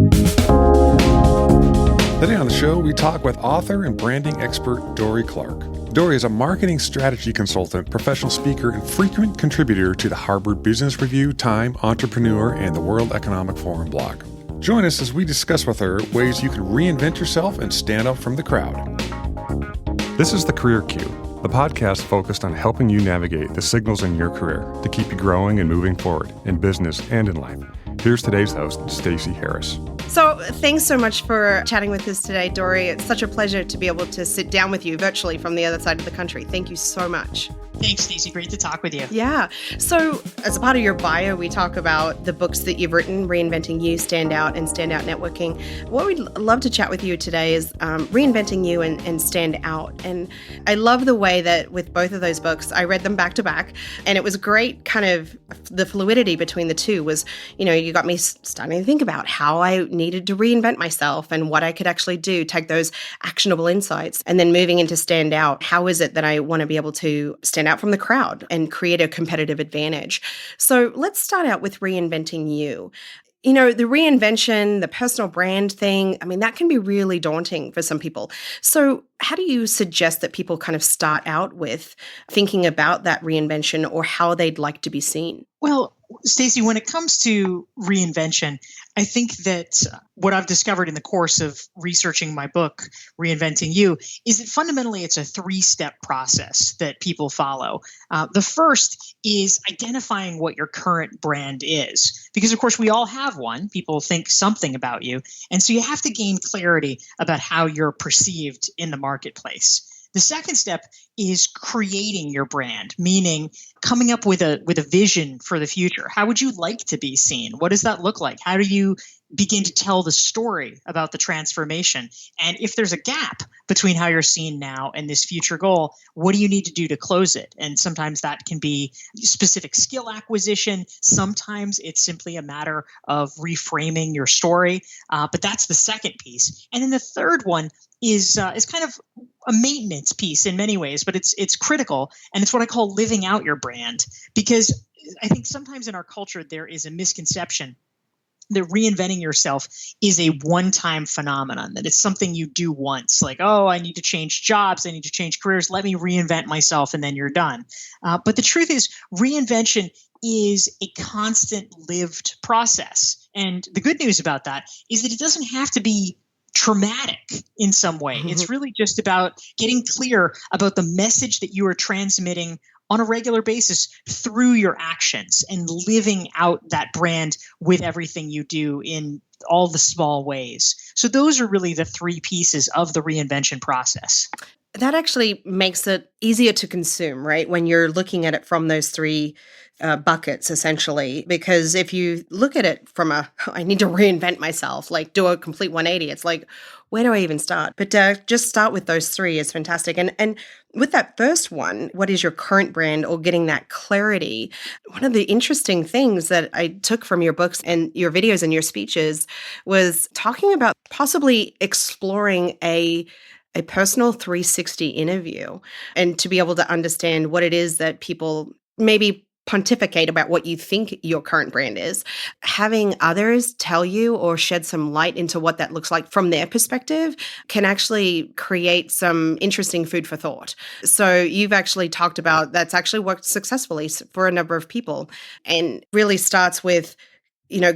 Today on the show, we talk with author and branding expert Dorie Clark. Dorie is a marketing strategy consultant, professional speaker, and frequent contributor to the Harvard Business Review, Time, Entrepreneur, and the World Economic Forum blog. Join us as we discuss with her ways you can reinvent yourself and stand out from the crowd. This is The Career Cue, the podcast focused on helping you navigate the signals in your career to keep you growing and moving forward in business and in life. Here's today's host, Stacey Harris. So thanks so much for chatting with us today, Dorie. It's such a pleasure to be able to sit down with you virtually from the other side of the country. Thank you so much. Thanks, Stacey. Great to talk with you. Yeah. So as a part of your bio, we talk about the books that you've written, Reinventing You, Stand Out, and Stand Out Networking. What we'd love to chat with you today is Reinventing You and Stand Out. And I love the way that with both of those books, I read them back to back. And it was great, kind of the fluidity between the two was, you got me starting to think about how I needed to reinvent myself and what I could actually do, take those actionable insights. And then moving into Stand Out, how is it that I want to be able to stand out from the crowd and create a competitive advantage? So let's start out with Reinventing You. The reinvention, the personal brand thing, that can be really daunting for some people. So how do you suggest that people kind of start out with thinking about that reinvention or how they'd like to be seen? Well, Stacey, when it comes to reinvention, I think that what I've discovered in the course of researching my book, Reinventing You, is that fundamentally it's a three-step process that people follow. The first is identifying what your current brand is. Because, of course, we all have one. People think something about you. And so you have to gain clarity about how you're perceived in the marketplace. The second step is creating your brand, meaning coming up with a vision for the future. How would you like to be seen? What does that look like? How do you begin to tell the story about the transformation? And if there's a gap between how you're seen now and this future goal, what do you need to do to close it? And sometimes that can be specific skill acquisition. Sometimes it's simply a matter of reframing your story. But that's the second piece. And then the third one is kind of a maintenance piece in many ways, but it's critical. And it's what I call living out your brand, because I think sometimes in our culture, there is a misconception that reinventing yourself is a one-time phenomenon, that it's something you do once, like, oh, I need to change jobs, I need to change careers, let me reinvent myself, and then you're done. But the truth is, reinvention is a constant lived process. And the good news about that is that it doesn't have to be traumatic in some way. It's really just about getting clear about the message that you are transmitting on a regular basis through your actions and living out that brand with everything you do in all the small ways. So those are really the three pieces of the reinvention process. That actually makes it easier to consume, right? When you're looking at it from those three buckets, essentially. Because if you look at it from I need to reinvent myself, like do a complete 180, it's like, where do I even start? But just start with those three is fantastic. And with that first one, what is your current brand, or getting that clarity? One of the interesting things that I took from your books and your videos and your speeches was talking about possibly exploring a personal 360 interview, and to be able to understand what it is that people maybe pontificate about what you think your current brand is, having others tell you or shed some light into what that looks like from their perspective can actually create some interesting food for thought. So you've actually talked about that's actually worked successfully for a number of people, and really starts with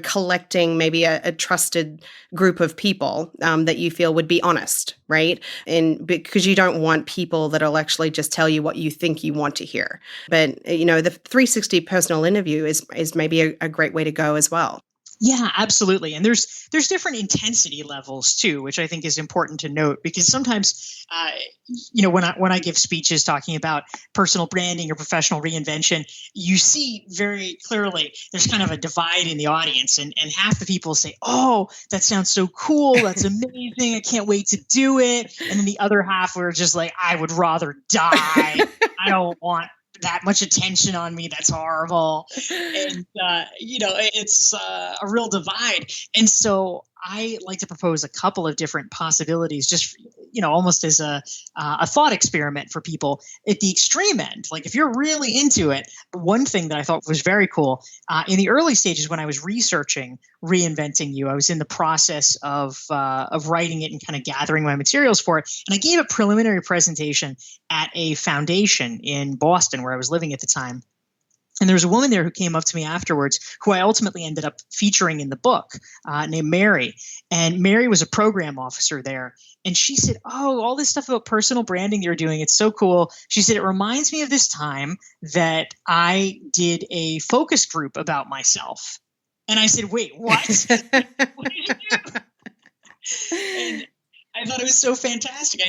collecting maybe a trusted group of people that you feel would be honest, right? And because you don't want people that'll actually just tell you what you think you want to hear. But, the 360 personal interview is maybe a great way to go as well. Yeah, absolutely. And there's different intensity levels too, which I think is important to note, because sometimes, when I give speeches talking about personal branding or professional reinvention, you see very clearly there's kind of a divide in the audience, and half the people say, oh, that sounds so cool. That's amazing. I can't wait to do it. And then the other half were just like, I would rather die. I don't want that much attention on me. That's horrible. And, it's a real divide. And so I like to propose a couple of different possibilities just, almost as a thought experiment for people at the extreme end. Like if you're really into it, one thing that I thought was very cool in the early stages when I was researching Reinventing You, I was in the process of writing it and kind of gathering my materials for it. And I gave a preliminary presentation at a foundation in Boston where I was living at the time. And there was a woman there who came up to me afterwards, who I ultimately ended up featuring in the book, named Mary. And Mary was a program officer there. And she said, "Oh, all this stuff about personal branding you're doing, it's so cool." She said, "It reminds me of this time that I did a focus group about myself." And I said, "Wait, what?" What did you do? And I thought it was so fantastic.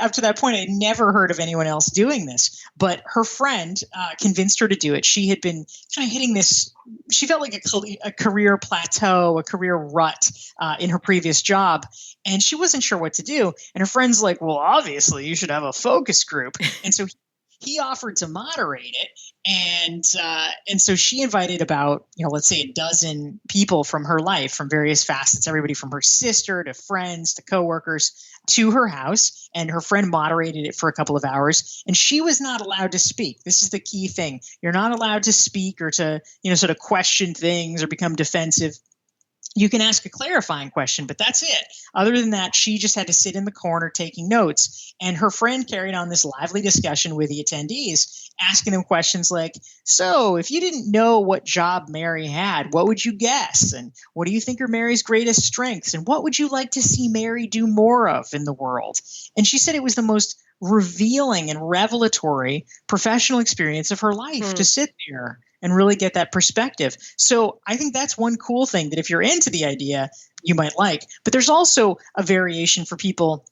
Up to that point, I had never heard of anyone else doing this. But her friend convinced her to do it. She had been kind of hitting this. She felt like a career plateau, a career rut in her previous job. And she wasn't sure what to do. And her friend's like, "Well, obviously, you should have a focus group." And so he offered to moderate it. And so she invited about, let's say a dozen people from her life, from various facets, everybody from her sister to friends to coworkers, to her house. And her friend moderated it for a couple of hours. And she was not allowed to speak. This is the key thing. You're not allowed to speak or to, sort of question things or become defensive. You can ask a clarifying question, but that's it. Other than that, she just had to sit in the corner taking notes. And her friend carried on this lively discussion with the attendees, asking them questions like, "So if you didn't know what job Mary had, what would you guess? And what do you think are Mary's greatest strengths? And what would you like to see Mary do more of in the world?" And she said it was the most revealing and revelatory professional experience of her life to sit there and really get that perspective. So I think that's one cool thing that if you're into the idea, you might like. But there's also a variation for people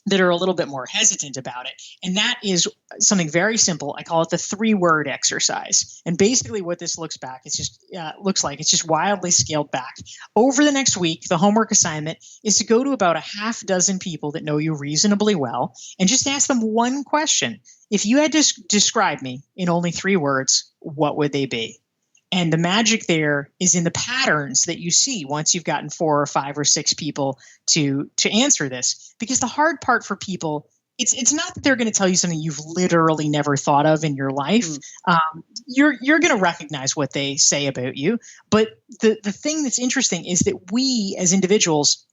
that are a little bit more hesitant about it. And that is something very simple. I call it the 3-word exercise. And basically what this looks like, it's just wildly scaled back. Over the next week, the homework assignment is to go to about a half dozen people that know you reasonably well and just ask them one question. If you had to describe me in only 3 words, what would they be? And the magic there is in the patterns that you see once you've gotten 4 or 5 or 6 people to answer this. Because the hard part for people, it's not that they're going to tell you something you've literally never thought of in your life. You're going to recognize what they say about you. But the thing that's interesting is that we as individuals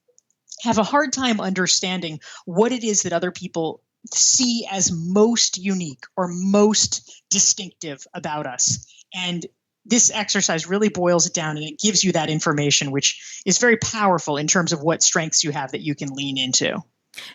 have a hard time understanding what it is that other people see as most unique or most distinctive about us. And this exercise really boils it down and it gives you that information, which is very powerful in terms of what strengths you have that you can lean into.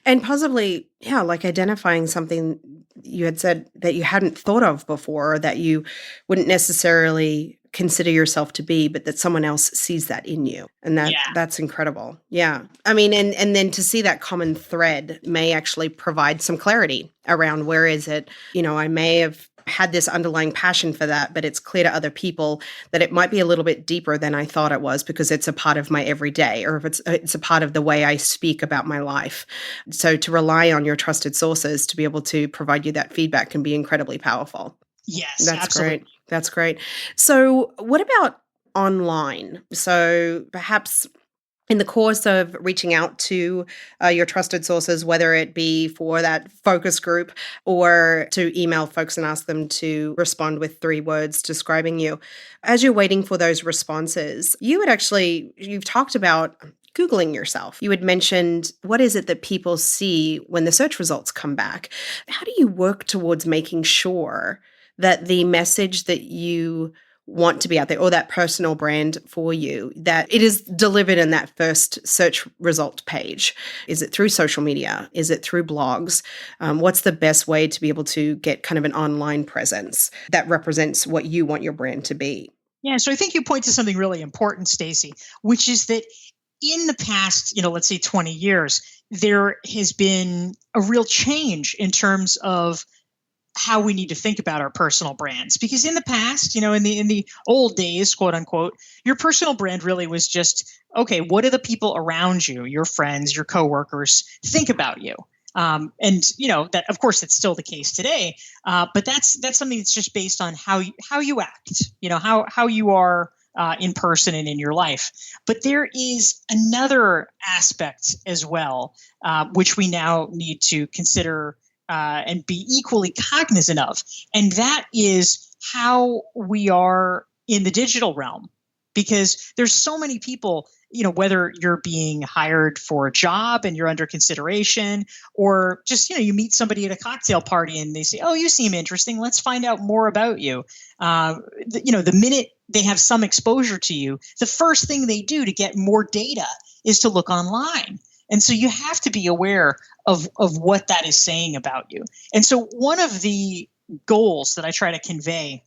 And possibly, like identifying something you had said that you hadn't thought of before, or that you wouldn't necessarily consider yourself to be, but that someone else sees that in you. And that's incredible. Yeah. I mean, and then to see that common thread may actually provide some clarity around where is it, I may have had this underlying passion for that, but it's clear to other people that it might be a little bit deeper than I thought it was because it's a part of my everyday, or if it's a part of the way I speak about my life. So to rely on your trusted sources to be able to provide you that feedback can be incredibly powerful. Yes, that's absolutely. Great. That's great. So what about online? So perhaps in the course of reaching out to your trusted sources, whether it be for that focus group or to email folks and ask them to respond with 3 words describing you, as you're waiting for those responses, you've talked about Googling yourself. You had mentioned, what is it that people see when the search results come back? How do you work towards making sure that the message that you want to be out there, or that personal brand for you, that it is delivered in that first search result page? Is it through social media? Is it through blogs? What's the best way to be able to get kind of an online presence that represents what you want your brand to be? Yeah, so I think you point to something really important, Stacey, which is that in the past, let's say 20 years, there has been a real change in terms of how we need to think about our personal brands. Because in the past, in the old days, quote unquote, your personal brand really was just, okay, what do the people around you, your friends, your coworkers, think about you? And that, of course, that's still the case today. But that's something that's just based on how you act, how you are in person and in your life. But there is another aspect as well, which we now need to consider and be equally cognizant of. And that is how we are in the digital realm. Because there's so many people, whether you're being hired for a job and you're under consideration, or just, you meet somebody at a cocktail party and they say, oh, you seem interesting. Let's find out more about you. The minute they have some exposure to you, the first thing they do to get more data is to look online. And so you have to be aware of what that is saying about you. And so one of the goals that I try to convey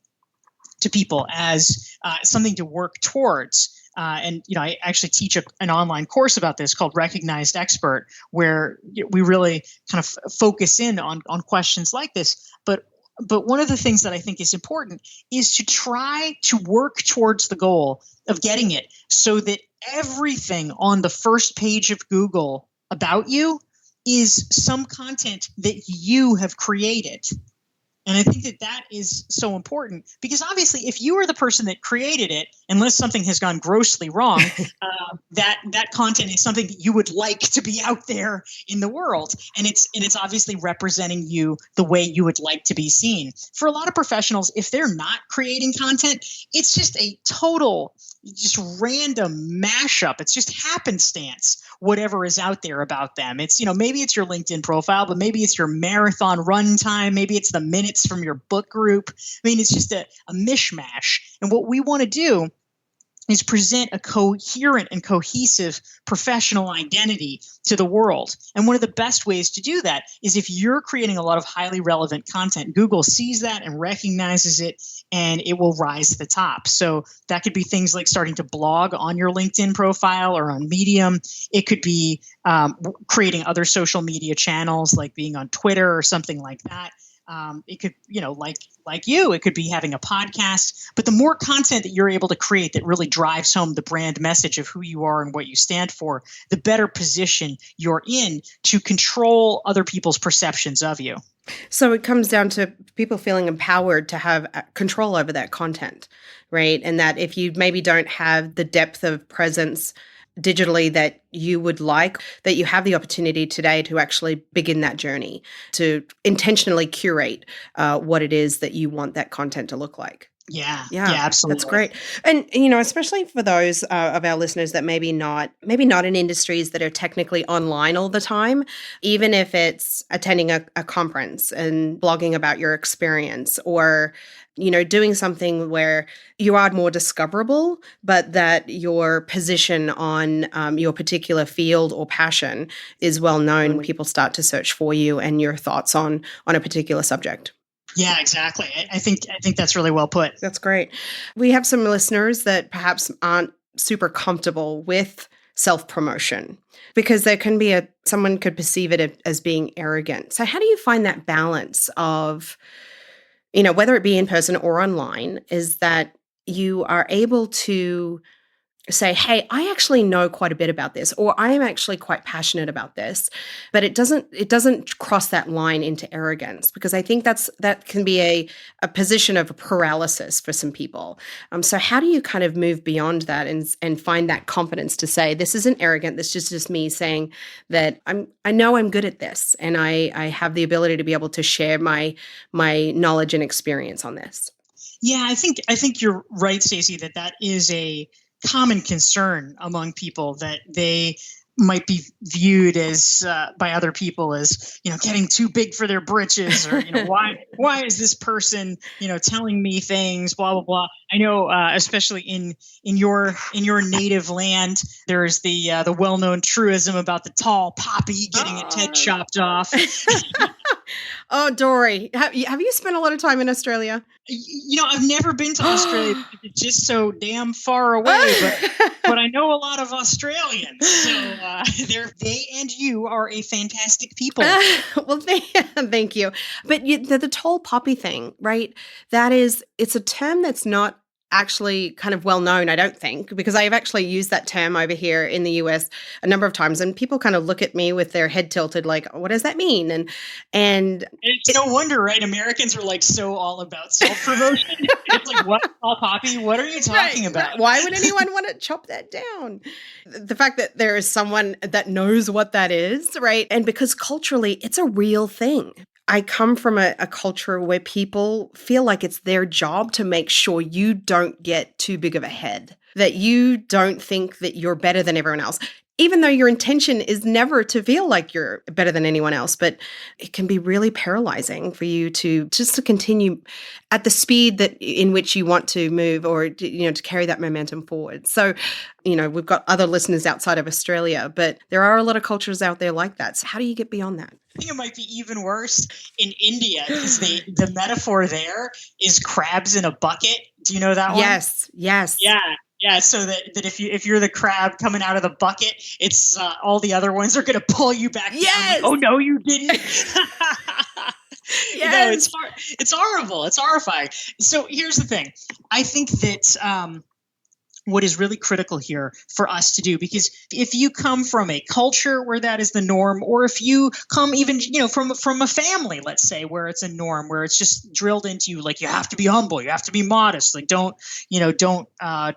to people as something to work towards. And I actually teach an online course about this called Recognized Expert, where we really kind of focus in on questions like this. But one of the things that I think is important is to try to work towards the goal of getting it so that everything on the first page of Google about you is some content that you have created. And I think that is so important because obviously if you are the person that created it, unless something has gone grossly wrong, that content is something that you would like to be out there in the world. And it's obviously representing you the way you would like to be seen. For a lot of professionals, if they're not creating content, it's just a total, just random mashup. It's just happenstance, whatever is out there about them. It's, maybe it's your LinkedIn profile, but maybe it's your marathon run time. Maybe it's the minutes from your book group. I mean, it's just a mishmash. And what we want to do is present a coherent and cohesive professional identity to the world. And one of the best ways to do that is if you're creating a lot of highly relevant content. Google sees that and recognizes it, and it will rise to the top. So that could be things like starting to blog on your LinkedIn profile or on Medium. It could be creating other social media channels, like being on Twitter or something like that. It could, like you, it could be having a podcast. But the more content that you're able to create that really drives home the brand message of who you are and what you stand for, the better position you're in to control other people's perceptions of you. So it comes down to people feeling empowered to have control over that content, right? And that if you maybe don't have the depth of presence digitally that you would like, that you have the opportunity today to actually begin that journey, to intentionally curate what it is that you want that content to look like. Yeah, absolutely. That's great. And, especially for those of our listeners that maybe not in industries that are technically online all the time, even if it's attending a conference and blogging about your experience or, doing something where you are more discoverable, but that your position on your particular field or passion is well known. People start to search for you and your thoughts on a particular subject. Yeah, exactly. I think that's really well put. That's great. We have some listeners that perhaps aren't super comfortable with self-promotion because there can be someone could perceive it as being arrogant. So how do you find that balance of, whether it be in person or online, is that you are able to say, hey, I actually know quite a bit about this, or I am actually quite passionate about this, but it doesn't cross that line into arrogance, because I think that can be a position of paralysis for some people. So how do you kind of move beyond that and find that confidence to say, this isn't arrogant, this is just me saying that I know I'm good at this, and I have the ability to be able to share my knowledge and experience on this. Yeah, I think you're right, Stacey, that is a common concern among people, that they might be viewed as by other people as getting too big for their britches, or why is this person telling me things, blah blah blah. I know especially in your native land, there's the well-known truism about the tall poppy getting its head chopped off. Oh, Dorie, have you spent a lot of time in Australia? I've never been to Australia because it's just so damn far away, but I know a lot of Australians. So they and you are a fantastic people. Well, thank you. But the tall poppy thing, right? It's a term that's not actually kind of well known, I don't think, because I've actually used that term over here in the US a number of times, and people kind of look at me with their head tilted, like, "What does that mean?" And it's no wonder, right? Americans are like so all about self promotion. It's like, what, Paul Poppy? What are you talking about? Why would anyone want to chop that down? The fact that there is someone that knows what that is, right? And because culturally, it's a real thing. I come from a culture where people feel like it's their job to make sure you don't get too big of a head, that you don't think that you're better than everyone else, even though your intention is never to feel like you're better than anyone else. But it can be really paralyzing for you to just to continue at the speed that in which you want to move, or to carry that momentum forward. So, we've got other listeners outside of Australia, but there are a lot of cultures out there like that. So how do you get beyond that? I think it might be even worse in India, because the metaphor there is crabs in a bucket. Do you know that one? Yes. Yeah. So that if you're the crab coming out of the bucket, it's all the other ones are going to pull you back down. Like, oh no, you didn't. Yes. It's horrible. It's horrifying. So here's the thing. I think that what is really critical here for us to do, because if you come from a culture where that is the norm, or if you come even from a family, let's say, where it's a norm, where it's just drilled into you, like, you have to be humble, you have to be modest, like don't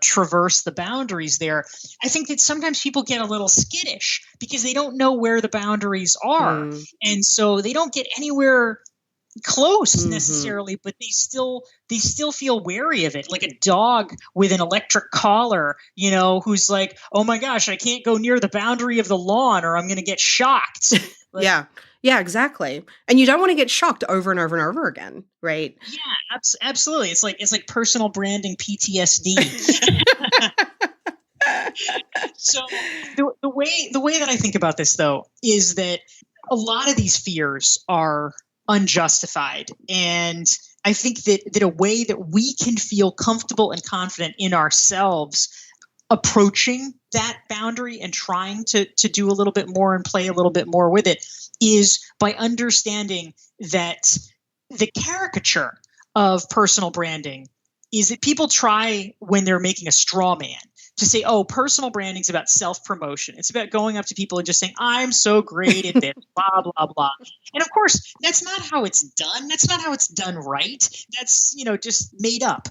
traverse the boundaries there. I think that sometimes people get a little skittish because they don't know where the boundaries are, and so they don't get anywhere close necessarily, but they still feel wary of it, like a dog with an electric collar, who's like, oh my gosh, I can't go near the boundary of the lawn or I'm going to get shocked. Like, yeah, exactly. And you don't want to get shocked over and over and over again, right? Yeah, absolutely. It's like personal branding PTSD. So the way that I think about this, though, is that a lot of these fears are unjustified. And I think that a way that we can feel comfortable and confident in ourselves approaching that boundary and trying to do a little bit more and play a little bit more with it is by understanding that the caricature of personal branding is that people try, when they're making a straw man, to say, oh, personal branding is about self-promotion. It's about going up to people and just saying, I'm so great at this, blah, blah, blah. And of course, that's not how it's done. That's not how it's done right. That's, just made up.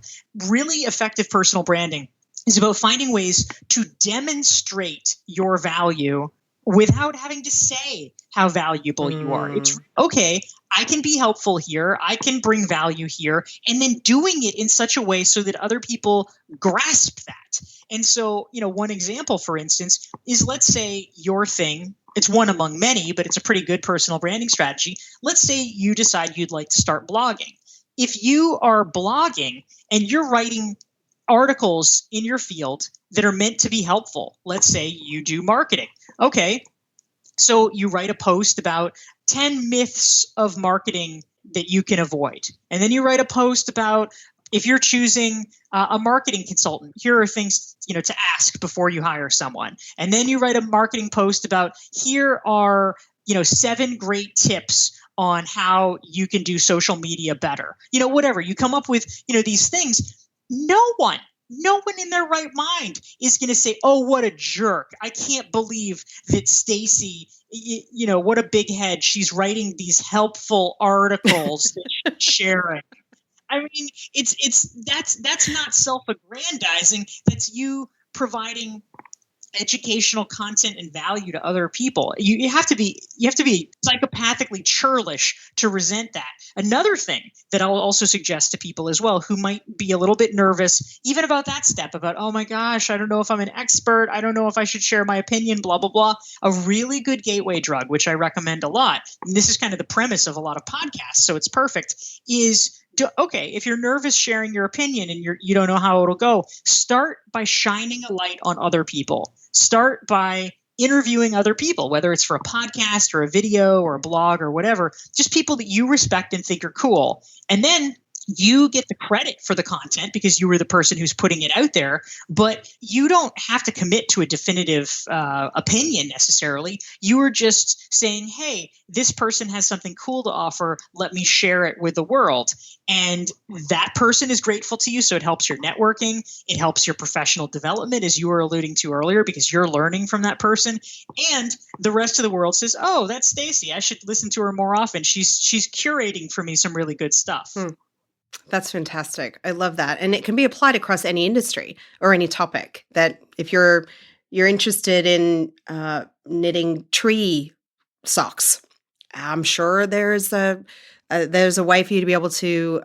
Really effective personal branding is about finding ways to demonstrate your value without having to say how valuable you are. It's okay, I can be helpful here, I can bring value here, and then doing it in such a way so that other people grasp that. And so, one example, for instance, is, let's say your thing, it's one among many, but it's a pretty good personal branding strategy. Let's say you decide you'd like to start blogging. If you are blogging and you're writing articles in your field that are meant to be helpful, let's say you do marketing. Okay, so you write a post about 10 myths of marketing that you can avoid. And then you write a post about, if you're choosing a marketing consultant, here are things to ask before you hire someone. And then you write a marketing post about, here are 7 great tips on how you can do social media better. Whatever. You come up with these things. No one in their right mind is going to say, oh, what a jerk. I can't believe that Stacy, what a big head. She's writing these helpful articles that she's sharing. I mean, that's not self-aggrandizing. That's you providing educational content and value to other people. You have to be psychopathically churlish to resent that. Another thing that I'll also suggest to people as well, who might be a little bit nervous, even about that step, about, oh my gosh, I don't know if I'm an expert, I don't know if I should share my opinion, blah, blah, blah. A really good gateway drug, which I recommend a lot, and this is kind of the premise of a lot of podcasts, so it's perfect, is okay, if you're nervous sharing your opinion and you don't know how it'll go, start by shining a light on other people. Start by interviewing other people, whether it's for a podcast or a video or a blog or whatever, just people that you respect and think are cool. And then you get the credit for the content because you were the person who's putting it out there, but you don't have to commit to a definitive opinion necessarily. You are just saying, hey, this person has something cool to offer. Let me share it with the world. And that person is grateful to you. So it helps your networking. It helps your professional development, as you were alluding to earlier, because you're learning from that person. And the rest of the world says, oh, that's Stacy. I should listen to her more often. She's curating for me some really good stuff. That's fantastic. I love that. And it can be applied across any industry or any topic. That if you're interested in knitting tree socks, I'm sure there's a way for you to be able to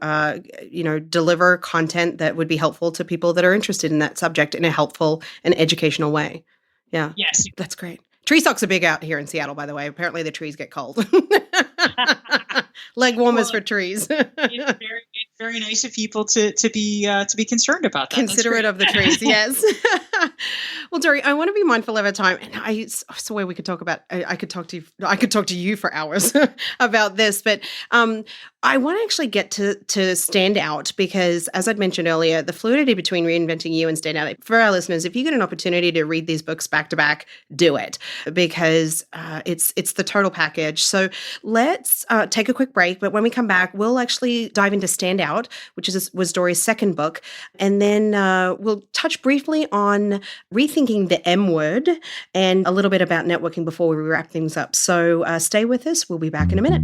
deliver content that would be helpful to people that are interested in that subject in a helpful and educational way. Yeah. Yes. That's great. Tree socks are big out here in Seattle, by the way. Apparently the trees get cold. Leg warmers for trees. It's very nice of people to be concerned about that. Considerate of the trees, yes. Well, Dorie, I want to be mindful of our time, and I swear we could talk about. I could talk to you for hours about this, but I want to actually get to stand out because, as I'd mentioned earlier, the fluidity between Reinventing You and Stand Out. For our listeners, if you get an opportunity to read these books back to back, do it because it's the total package. So let's take a quick break, but when we come back, we'll actually dive into Stand Out, which was Dorie's second book, and then we'll touch briefly on rethinking the M word and a little bit about networking before we wrap things up. So stay with us. We'll be back in a minute.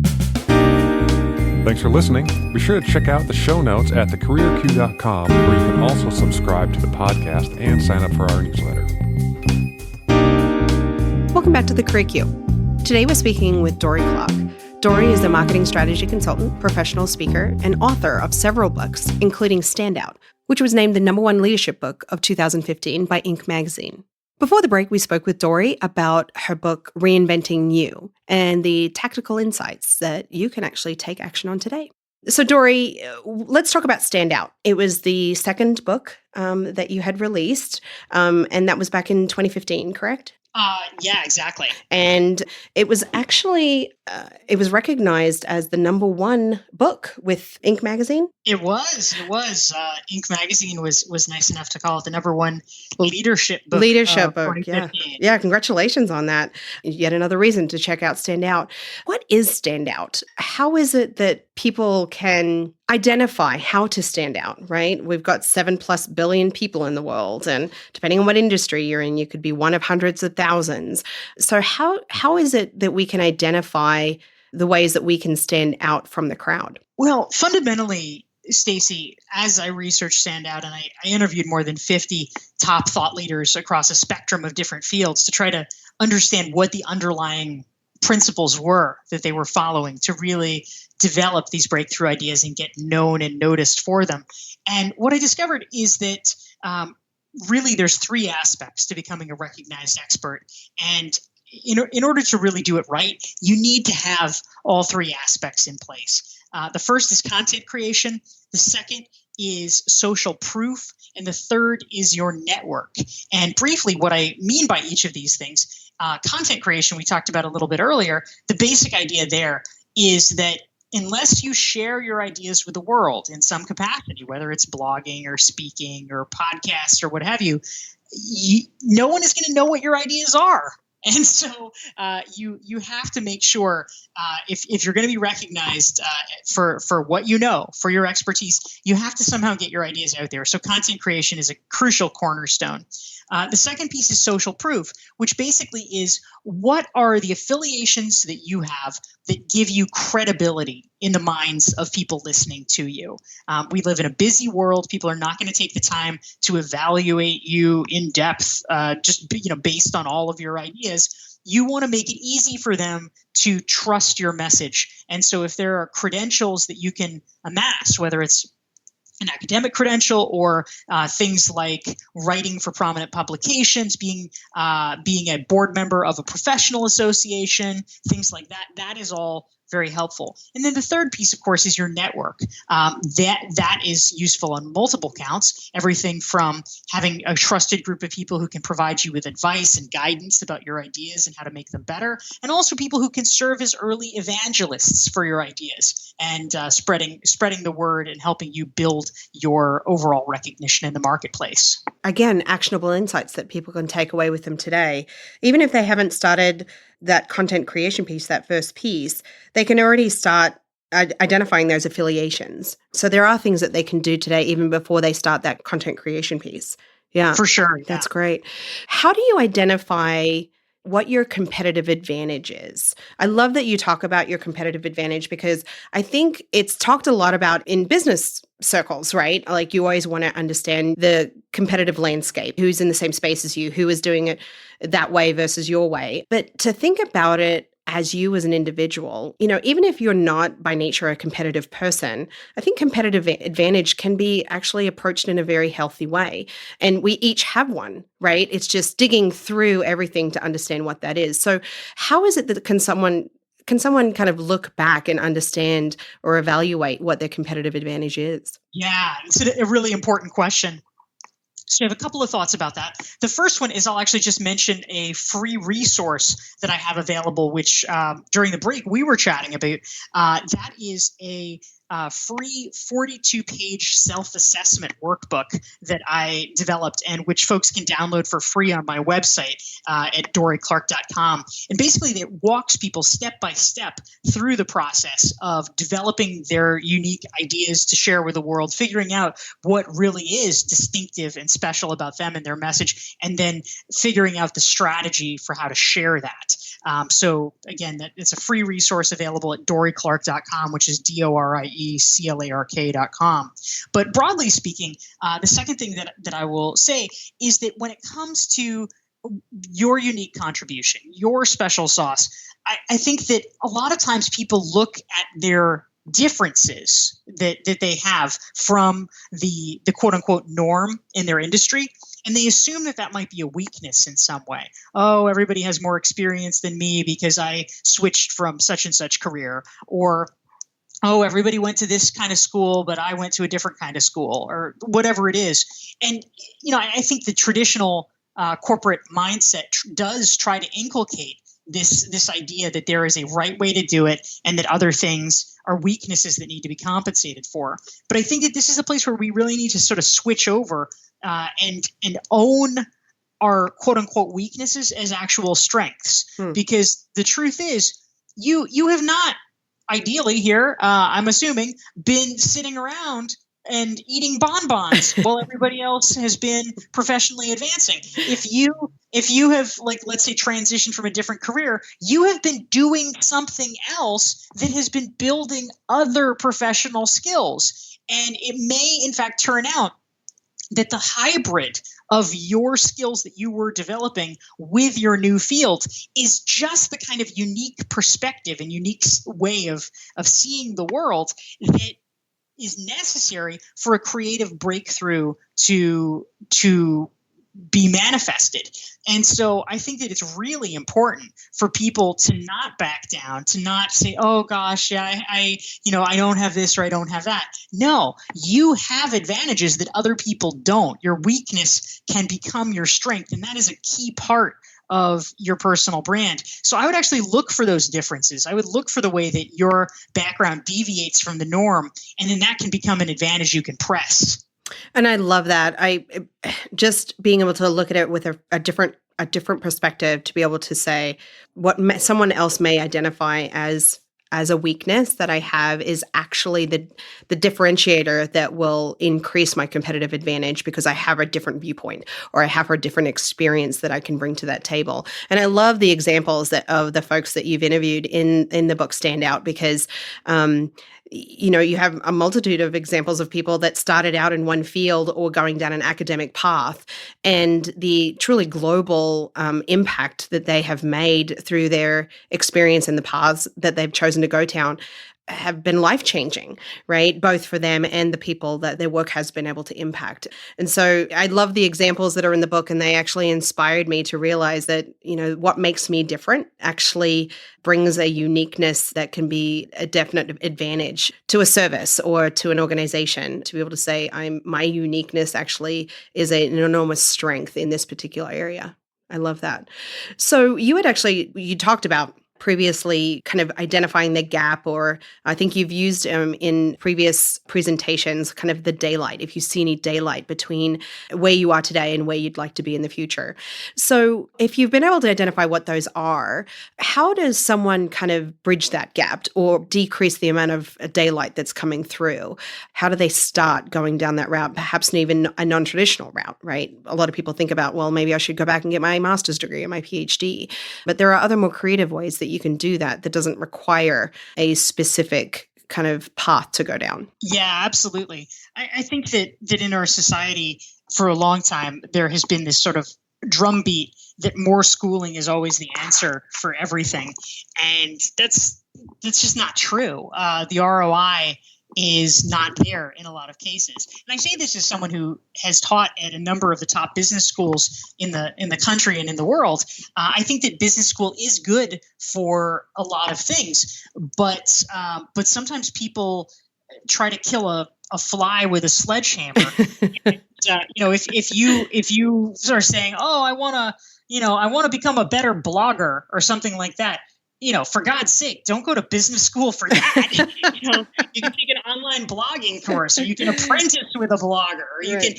Thanks for listening. Be sure to check out the show notes at thecareerq.com, where you can also subscribe to the podcast and sign up for our newsletter. Welcome back to The Career Q. Today we're speaking with Dorie Clark. Dorie is a marketing strategy consultant, professional speaker, and author of several books, including Stand Out, which was named the #1 leadership book of 2015 by Inc. magazine. Before the break, we spoke with Dorie about her book, Reinventing You, and the tactical insights that you can actually take action on today. So, Dorie, let's talk about Stand Out. It was the second book that you had released, and that was back in 2015, correct? Yeah, exactly. And it was actually, it was recognized as the #1 book with Inc. magazine. It was. Inc. magazine was nice enough to call it the #1 leadership book. Yeah. Yeah, congratulations on that. Yet another reason to check out Stand Out. What is Stand Out? How is it that people can identify how to stand out, right? We've got 7+ billion people in the world, and depending on what industry you're in, you could be one of hundreds of thousands. So how is it that we can identify the ways that we can stand out from the crowd? Well, fundamentally, Stacy, as I researched Stand Out, and I interviewed more than 50 top thought leaders across a spectrum of different fields to try to understand what the underlying principles were that they were following to really develop these breakthrough ideas and get known and noticed for them. And what I discovered is that really there's 3 aspects to becoming a recognized expert. And in order to really do it right, you need to have all 3 aspects in place. The first is content creation. The second is social proof. And the third is your network. And briefly, what I mean by each of these things, content creation, we talked about a little bit earlier. The basic idea there is that unless you share your ideas with the world in some capacity, whether it's blogging or speaking or podcasts or what have you, no one is going to know what your ideas are. And so you have to make sure if you're going to be recognized for what you know, for your expertise, you have to somehow get your ideas out there. So content creation is a crucial cornerstone. The second piece is social proof, which basically is what are the affiliations that you have that give you credibility in the minds of people listening to you. We live in a busy world. People are not going to take the time to evaluate you in depth, just based on all of your ideas. You want to make it easy for them to trust your message. And so if there are credentials that you can amass, whether it's an academic credential or things like writing for prominent publications, being a board member of a professional association, things like that. That is all very helpful. And then the third piece, of course, is your network. That is useful on multiple counts. Everything from having a trusted group of people who can provide you with advice and guidance about your ideas and how to make them better, and also people who can serve as early evangelists for your ideas and spreading the word and helping you build your overall recognition in the marketplace. Again, actionable insights that people can take away with them today. Even if they haven't started that content creation piece, that first piece, they can already start identifying those affiliations. So there are things that they can do today, even before they start that content creation piece. Yeah. For sure. That's great. How do you identify what your competitive advantage is? I love that you talk about your competitive advantage, because I think it's talked a lot about in business circles, right? Like, you always want to understand the competitive landscape, who's in the same space as you, who is doing it that way versus your way. But to think about it as you as an individual, even if you're not by nature a competitive person, I think competitive advantage can be actually approached in a very healthy way. And we each have one, right? It's just digging through everything to understand what that is. So how is it that can someone kind of look back and understand or evaluate what their competitive advantage is? Yeah, it's a really important question. So I have a couple of thoughts about that. The first one is I'll actually just mention a free resource that I have available, which during the break we were chatting about. That is a free 42-page self-assessment workbook that I developed, and which folks can download for free on my website at dorieclark.com. And basically it walks people step by step through the process of developing their unique ideas to share with the world, figuring out what really is distinctive and special about them and their message, and then figuring out the strategy for how to share that. So again, it's a free resource available at dorieclark.com, which is DORIECLARK.com. But broadly speaking, the second thing that I will say is that when it comes to your unique contribution, your special sauce, I think that a lot of times people look at their differences that they have from the quote unquote norm in their industry, and they assume that might be a weakness in some way. Oh, everybody has more experience than me because I switched from such and such career. Or, oh, everybody went to this kind of school, but I went to a different kind of school, or whatever it is. And, I think the traditional corporate mindset does try to inculcate this idea that there is a right way to do it and that other things are weaknesses that need to be compensated for. But I think that this is a place where we really need to sort of switch over and own our quote unquote weaknesses as actual strengths. Because the truth is, you have not ideally here, I'm assuming, been sitting around and eating bonbons while everybody else has been professionally advancing. If you have, like, let's say, transitioned from a different career, you have been doing something else that has been building other professional skills. And it may, in fact, turn out that the hybrid of your skills that you were developing with your new field is just the kind of unique perspective and unique way of seeing the world that is necessary for a creative breakthrough to be manifested. And so I think that it's really important for people to not back down, to not say, oh gosh, yeah, I don't have this or I don't have that. No, you have advantages that other people don't. Your weakness can become your strength. And that is a key part of your personal brand. So I would actually look for those differences. I would look for the way that your background deviates from the norm, and then that can become an advantage you can press. And I love that. I just being able to look at it with a different perspective, to be able to say what someone else may identify as a weakness that I have is actually the differentiator that will increase my competitive advantage, because I have a different viewpoint or I have a different experience that I can bring to that table. And I love the examples of the folks that you've interviewed in the book stand out, because you have a multitude of examples of people that started out in one field or going down an academic path, and the truly global impact that they have made through their experience and the paths that they've chosen to go down have been life-changing, right? Both for them and the people that their work has been able to impact. And so I love the examples that are in the book, and they actually inspired me to realize that, what makes me different actually brings a uniqueness that can be a definite advantage to a service or to an organization, to be able to say, my uniqueness actually is an enormous strength in this particular area. I love that. So you talked about previously kind of identifying the gap, or I think you've used in previous presentations, kind of the daylight, if you see any daylight between where you are today and where you'd like to be in the future. So if you've been able to identify what those are, how does someone kind of bridge that gap or decrease the amount of daylight that's coming through? How do they start going down that route, perhaps even a non-traditional route, right? A lot of people think about, well, maybe I should go back and get my master's degree or my PhD, but there are other more creative ways that you can do that doesn't require a specific kind of path to go down. Yeah, absolutely. I think that in our society for a long time, there has been this sort of drumbeat that more schooling is always the answer for everything. And that's just not true. The ROI is not there in a lot of cases. And I say this as someone who has taught at a number of the top business schools in the country and in the world. I think that business school is good for a lot of things, but sometimes people try to kill a fly with a sledgehammer. And, if you start saying, "Oh, I want to become a better blogger" or something like that, for God's sake, don't go to business school for that. You can take an online blogging course, or you can apprentice with a blogger, or you can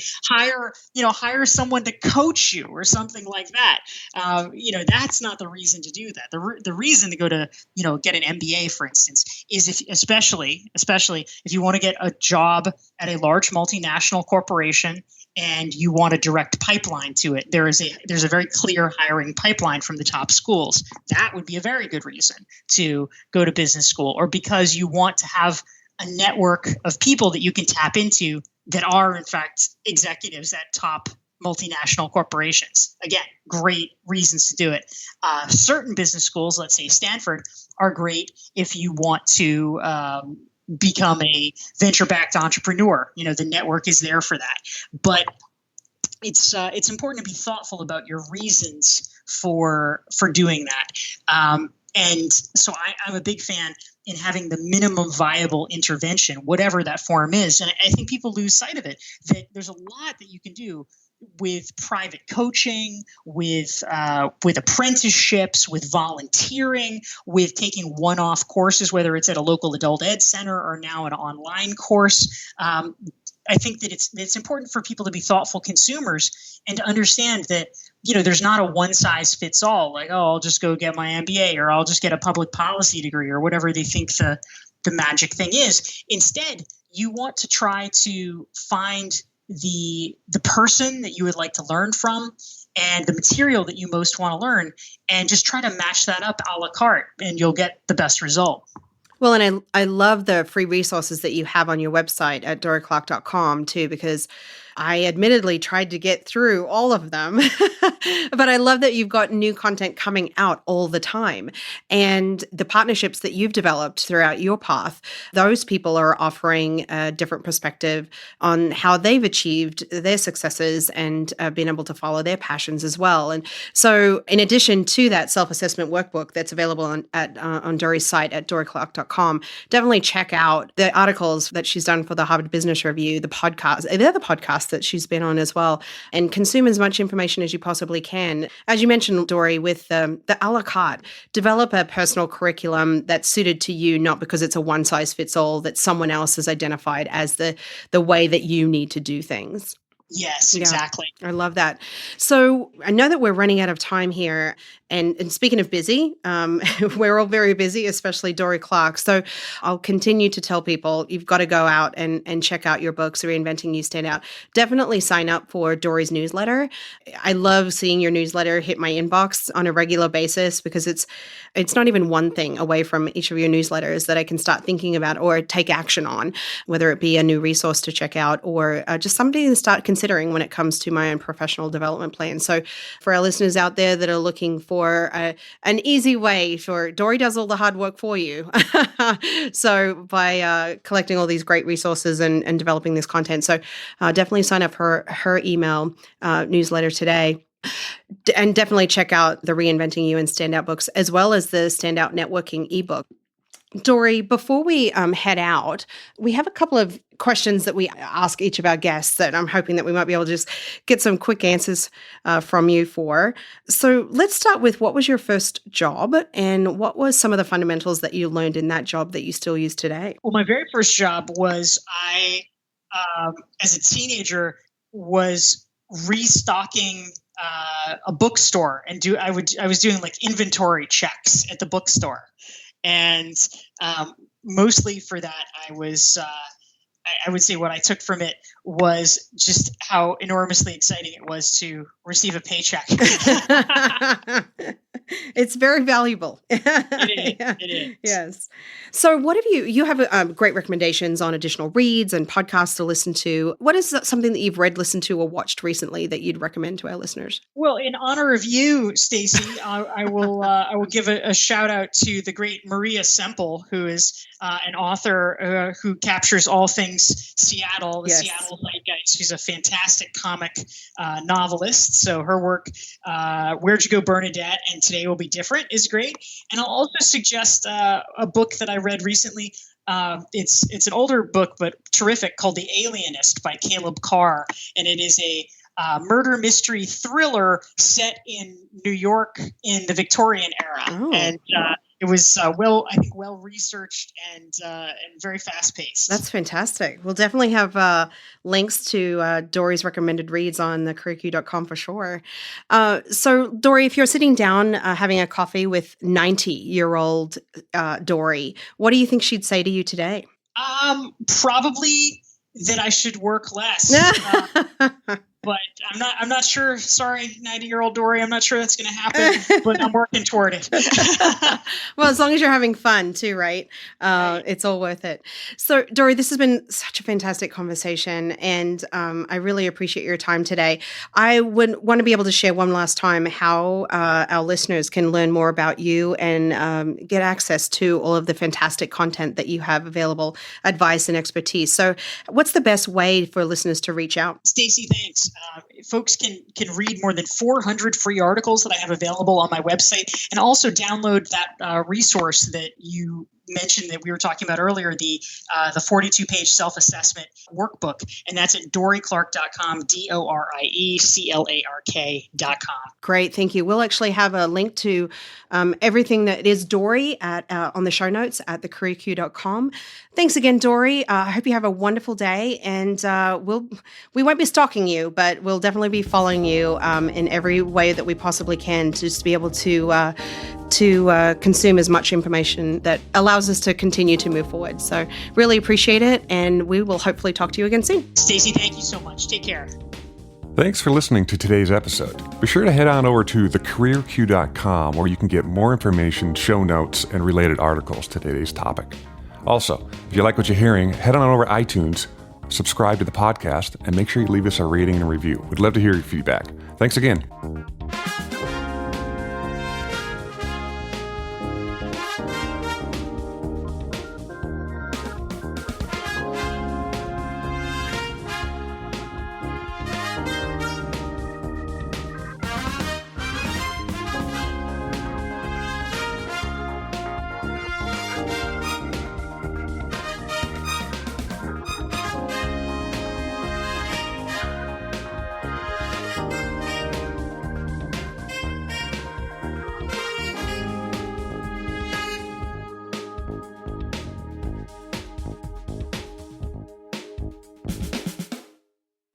hire someone to coach you or something like that. That's not the reason to do that. The reason to go to, get an MBA, for instance, is especially if you want to get a job at a large multinational corporation and you want a direct pipeline to it. There's a very clear hiring pipeline from the top schools. That would be a very good reason to go to business school, or because you want to have a network of people that you can tap into that are, in fact, executives at top multinational corporations. Again, great reasons to do it. Certain business schools, let's say Stanford, are great if you want to become a venture-backed entrepreneur. The network is there for that. But it's important to be thoughtful about your reasons for doing that. And so I'm a big fan in having the minimum viable intervention, whatever that form is. And I think people lose sight of it, that there's a lot that you can do with private coaching, with apprenticeships, with volunteering, with taking one-off courses, whether it's at a local adult ed center or now an online course. I think that it's important for people to be thoughtful consumers and to understand that, there's not a one size fits all, like, oh, I'll just go get my MBA, or I'll just get a public policy degree, or whatever they think the magic thing is. Instead, you want to try to find the person that you would like to learn from and the material that you most want to learn, and just try to match that up a la carte, and you'll get the best result. Well, and I love the free resources that you have on your website at dorieclark.com too, because I admittedly tried to get through all of them, but I love that you've got new content coming out all the time. And the partnerships that you've developed throughout your path, those people are offering a different perspective on how they've achieved their successes and been able to follow their passions as well. And so in addition to that self-assessment workbook that's available on Dorie's site at dorieclark.com, definitely check out the articles that she's done for the Harvard Business Review, the podcast, the other podcasts that she's been on as well, and consume as much information as you possibly can. As you mentioned, Dorie, with the a la carte, develop a personal curriculum that's suited to you, not because it's a one size fits all that someone else has identified as the way that you need to do things. Yes, exactly. Yeah, I love that. So I know that we're running out of time here. And speaking of busy, we're all very busy, especially Dorie Clark. So I'll continue to tell people you've got to go out and check out your books, Reinventing You Stand Out. Definitely sign up for Dorie's newsletter. I love seeing your newsletter hit my inbox on a regular basis, because it's not even one thing away from each of your newsletters that I can start thinking about or take action on, whether it be a new resource to check out or just somebody to start considering when it comes to my own professional development plan. So for our listeners out there that are looking for for an easy way. For Dorie does all the hard work for you. So by collecting all these great resources and developing this content. So definitely sign up for her email newsletter today. And definitely check out the Reinventing You and Standout books, as well as the Standout Networking ebook. Dorie, before we head out, we have a couple of questions that we ask each of our guests that I'm hoping that we might be able to just get some quick answers from you for. So let's start with, what was your first job, and what was some of the fundamentals that you learned in that job that you still use today? Well, my very first job was as a teenager, was restocking a bookstore, and I was doing like inventory checks at the bookstore. And mostly for that, I would say what I took from it was just how enormously exciting it was to receive a paycheck. It's very valuable. It is. Yes. So what have you have great recommendations on additional reads and podcasts to listen to. What is something that you've read, listened to, or watched recently that you'd recommend to our listeners? Well, in honor of you, Stacey, I will give a shout out to the great Maria Semple, who is an author who captures all things Seattle, the Seattle zeitgeist. She's a fantastic comic novelist. So her work, Where'd You Go, Bernadette, and Today Will Be Different, is great. And I'll also suggest a book that I read recently. It's an older book, but terrific, called The Alienist by Caleb Carr. And it is a murder mystery thriller set in New York in the Victorian era. Oh. And it was well researched and very fast paced. That's fantastic. We'll definitely have links to Dorie's recommended reads on thecareerq.com for sure. So Dorie, if you're sitting down having a coffee with 90-year-old Dorie, what do you think she'd say to you today? Probably that I should work less. But I'm not sure. Sorry, 90-year-old Dorie. I'm not sure that's going to happen, but I'm working toward it. Well, as long as you're having fun too, right? It's all worth it. So, Dorie, this has been such a fantastic conversation, and I really appreciate your time today. I would want to be able to share one last time how our listeners can learn more about you and get access to all of the fantastic content that you have available, advice and expertise. So, what's the best way for listeners to reach out? Stacey, thanks. Folks can read more than 400 free articles that I have available on my website, and also download that resource that you mentioned that we were talking about earlier, the 42-page self-assessment workbook, and that's at dorieclark.com, DORIECLARK.com. Great, thank you. We'll actually have a link to everything that is Dorie on the show notes at thecareerq.com. Thanks again, Dorie. I hope you have a wonderful day, and we won't be stalking you, but we'll definitely be following you in every way that we possibly can, to just be able to consume as much information that allows us to continue to move forward. So really appreciate it, and we will hopefully talk to you again soon. Stacey, thank you so much. Take care. Thanks for listening to today's episode. Be sure to head on over to thecareerq.com, where you can get more information, show notes, and related articles to today's topic. Also, if you like what you're hearing, head on over to iTunes, subscribe to the podcast, and make sure you leave us a rating and a review. We'd love to hear your feedback. Thanks again.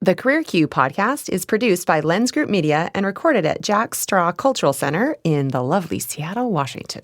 The Career Q podcast is produced by Lens Group Media and recorded at Jack Straw Cultural Center in the lovely Seattle, Washington.